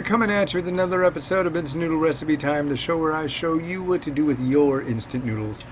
coming at you with another episode of Instant Noodle Recipe Time, the show where I show you what to do with your instant noodles.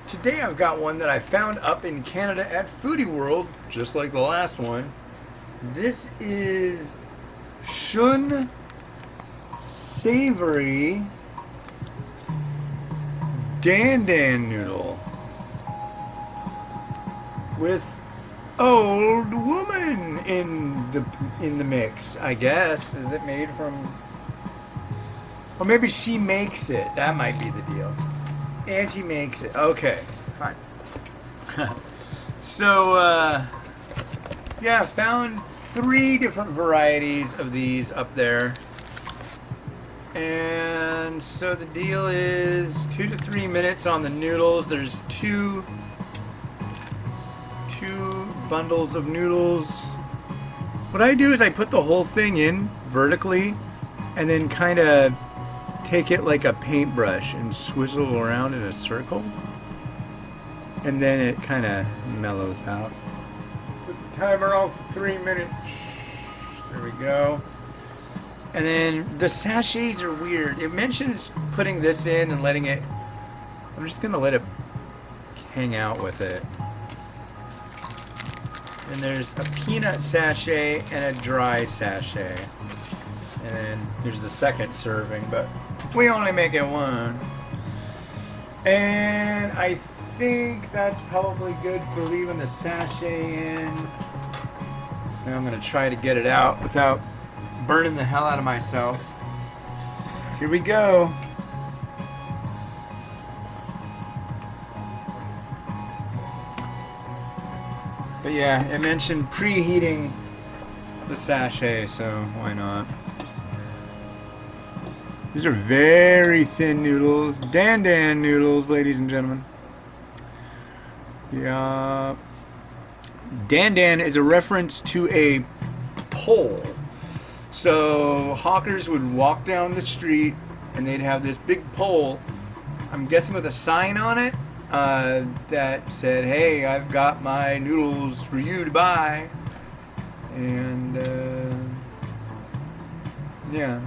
Today I've got one that I found up in Canada at Foodie World, just like the last one. This is Shun Savory Dandan noodle with old woman in the mix, I guess. Is it made from, or maybe she makes it? That might be the deal. Auntie makes it. Okay, fine. So yeah, found 3 different varieties of these up there, and so the deal is 2 to 3 minutes on the noodles. There's two bundles of noodles. What I do is I put the whole thing in vertically and then kind of take it like a paintbrush and swizzle around in a circle, and then it kind of mellows out. Put the timer off for 3 minutes. There we go. And then the sachets are weird. It mentions putting this in and letting it, I'm just gonna let it hang out with it. And there's a peanut sachet and a dry sachet. And then there's the second serving, but we only make it one. And I think that's probably good for leaving the sachet in. Now I'm gonna try to get it out without burning the hell out of myself. Here we go. But yeah, it mentioned preheating the sachet, so why not? These are very thin noodles. Dandan noodles, ladies and gentlemen. Yeah. Dandan is a reference to a pole. So hawkers would walk down the street and they'd have this big pole, I'm guessing with a sign on it, that said, hey, I've got my noodles for you to buy. And yeah.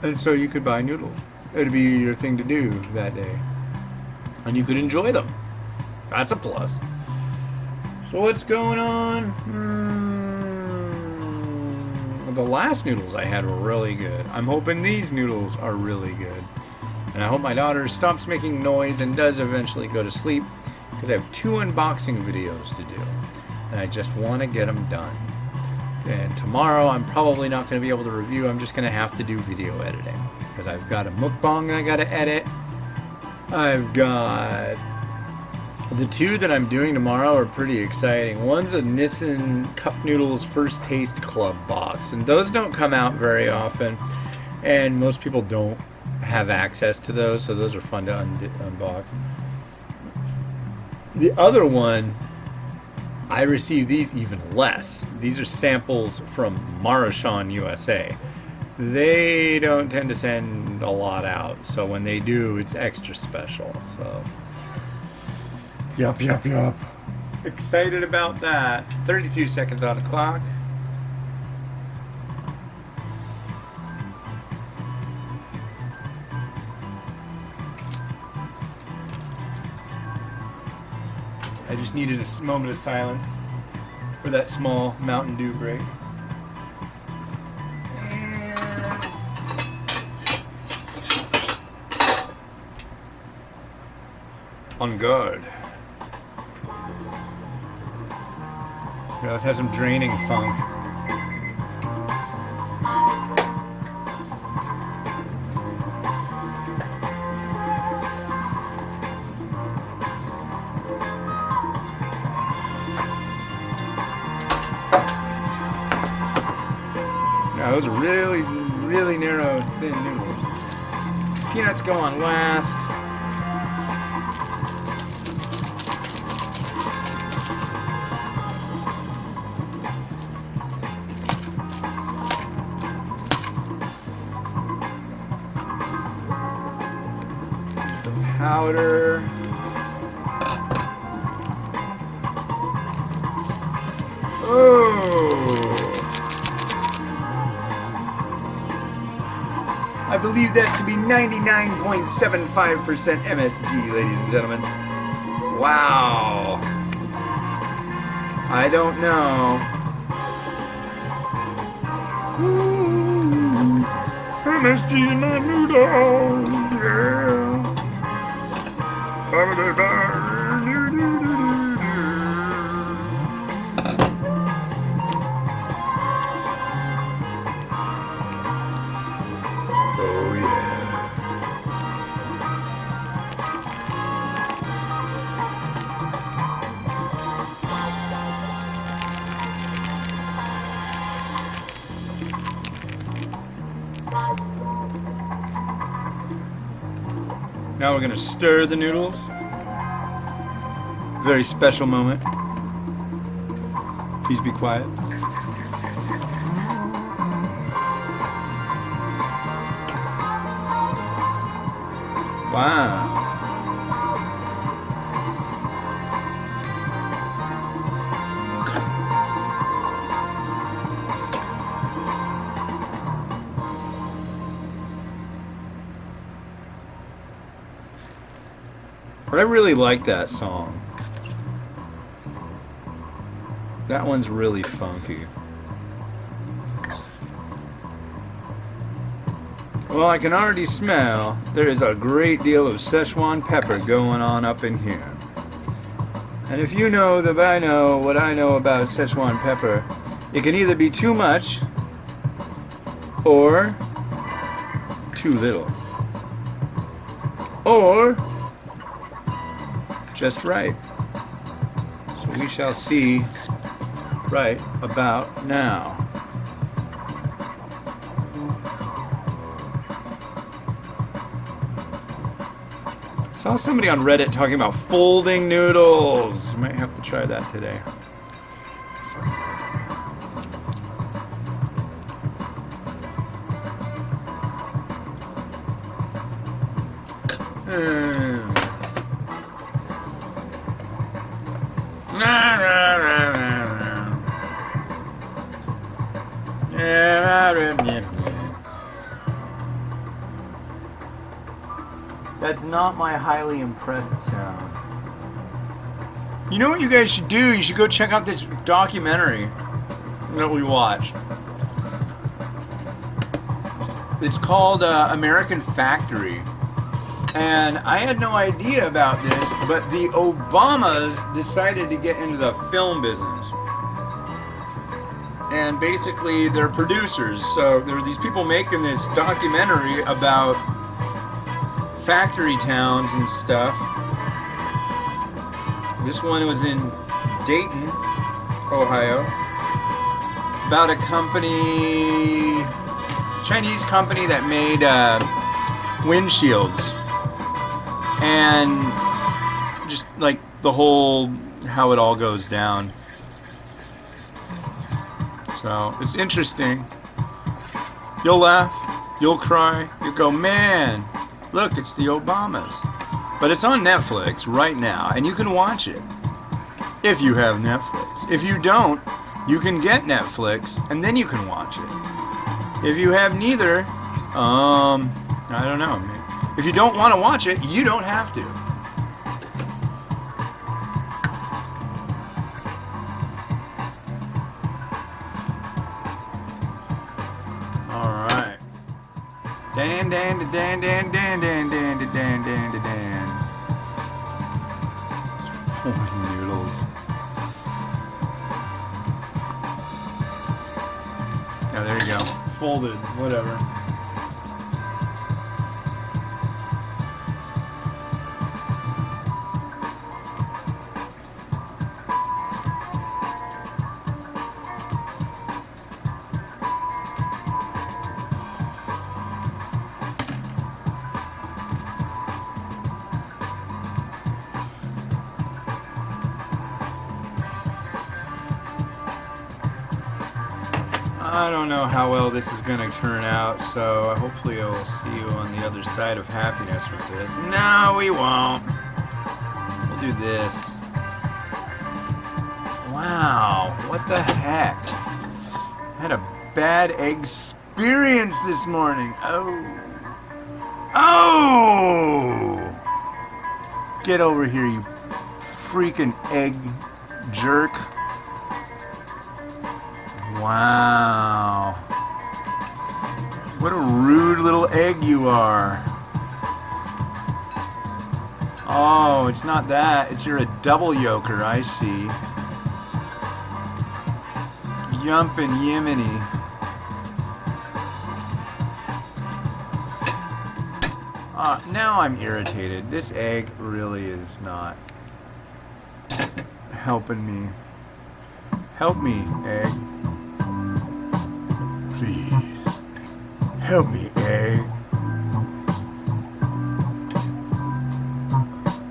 And so you could buy noodles. It'd be your thing to do that day. And you could enjoy them. That's a plus. So what's going on? The last noodles I had were really good. I'm hoping these noodles are really good. And I hope my daughter stops making noise and does eventually go to sleep, because I have 2 unboxing videos to do. And I just want to get them done. And tomorrow I'm probably not going to be able to review. I'm just going to have to do video editing, because I've got a mukbang I got to edit. I've got the 2 that I'm doing tomorrow are pretty exciting. One's a Nissan Cup Noodles First Taste Club box, and those don't come out very often, and most people don't have access to those, so those are fun to unbox. The other one, I received these even less. These are samples from Marushan, USA. They don't tend to send a lot out, so when they do, it's extra special. So, yup. Excited about that. 32 seconds on the clock. I just needed a moment of silence for that small Mountain Dew break. And on guard. Yeah, let's have some draining funk. Those are really, really narrow, thin noodles. Peanuts go on last. powder. Oh! I believe that to be 99.75% MSG, ladies and gentlemen. Wow. I don't know. MSG in my noodles, yeah. Oh yeah. Now we're gonna stir the noodles. Very special moment. Please be quiet. Wow. I really like that song. That one's really funky. Well, I can already smell there is a great deal of Szechuan pepper going on up in here. And if you know that I know what I know about Szechuan pepper, it can either be too much or too little. Or just right. So we shall see right about now. Saw somebody on Reddit talking about folding noodles. Might have to try that today. That's not my highly impressed sound. You know what you guys should do? You should go check out this documentary that we watched. It's called American Factory. And I had no idea about this, but the Obamas decided to get into the film business. And basically, they're producers. So there are these people making this documentary about factory towns and stuff. This one was in Dayton, Ohio, about a company, Chinese company that made windshields, and just like the whole, how it all goes down. So it's interesting. You'll laugh, you'll cry, you'll go, man, look, it's the Obamas. But it's on Netflix right now, and you can watch it if you have Netflix. If you don't, you can get Netflix, and then you can watch it. If you have neither, I don't know. If you don't want to watch it, you don't have to. All right. Dan, dan, dan, dan, dan, dan, dan, dan, dan, dan, dan. Noodles. Yeah, there you go. Folded, whatever. I don't know how well this is going to turn out, so hopefully I'll see you on the other side of happiness with this. No, we won't. We'll do this. Wow, what the heck? I had a bad experience this morning. Oh. Oh! Get over here, you freaking egg jerk. Wow. What a rude little egg you are. Oh, it's not that. You're a double yolker, I see. Yumpin' Yemeni. Now I'm irritated. This egg really is not helping me. Help me, egg. Please. Help me, egg.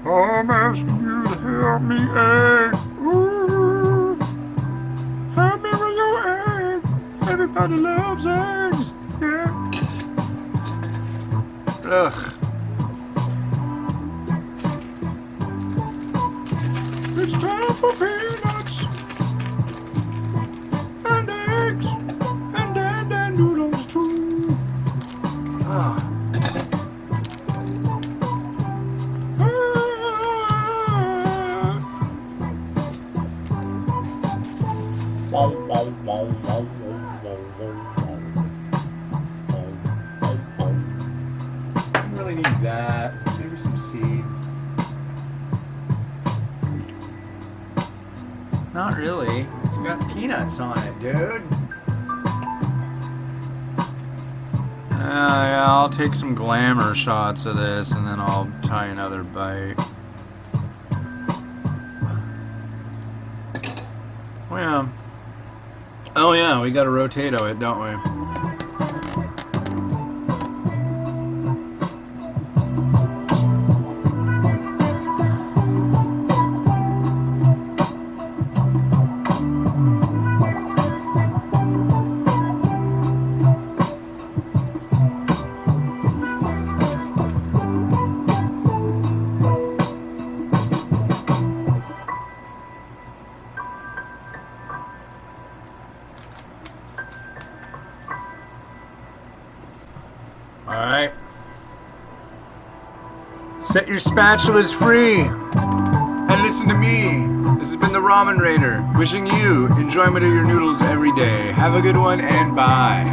I'm asking you to help me, egg. Ooh. Help me with your egg. Everybody loves eggs. Yeah. Ugh. It's time for peanuts and eggs and Dandan noodles too. Ah. I really need that. Maybe some seed. Not really. It's got peanuts on it, dude. Yeah, I'll take some glamour shots of this and then I'll try another bite. Oh yeah. Oh yeah, we gotta rotato it, don't we? Alright. Set your spatulas free and listen to me. This has been the Ramen Raider, wishing you enjoyment of your noodles every day. Have a good one and bye.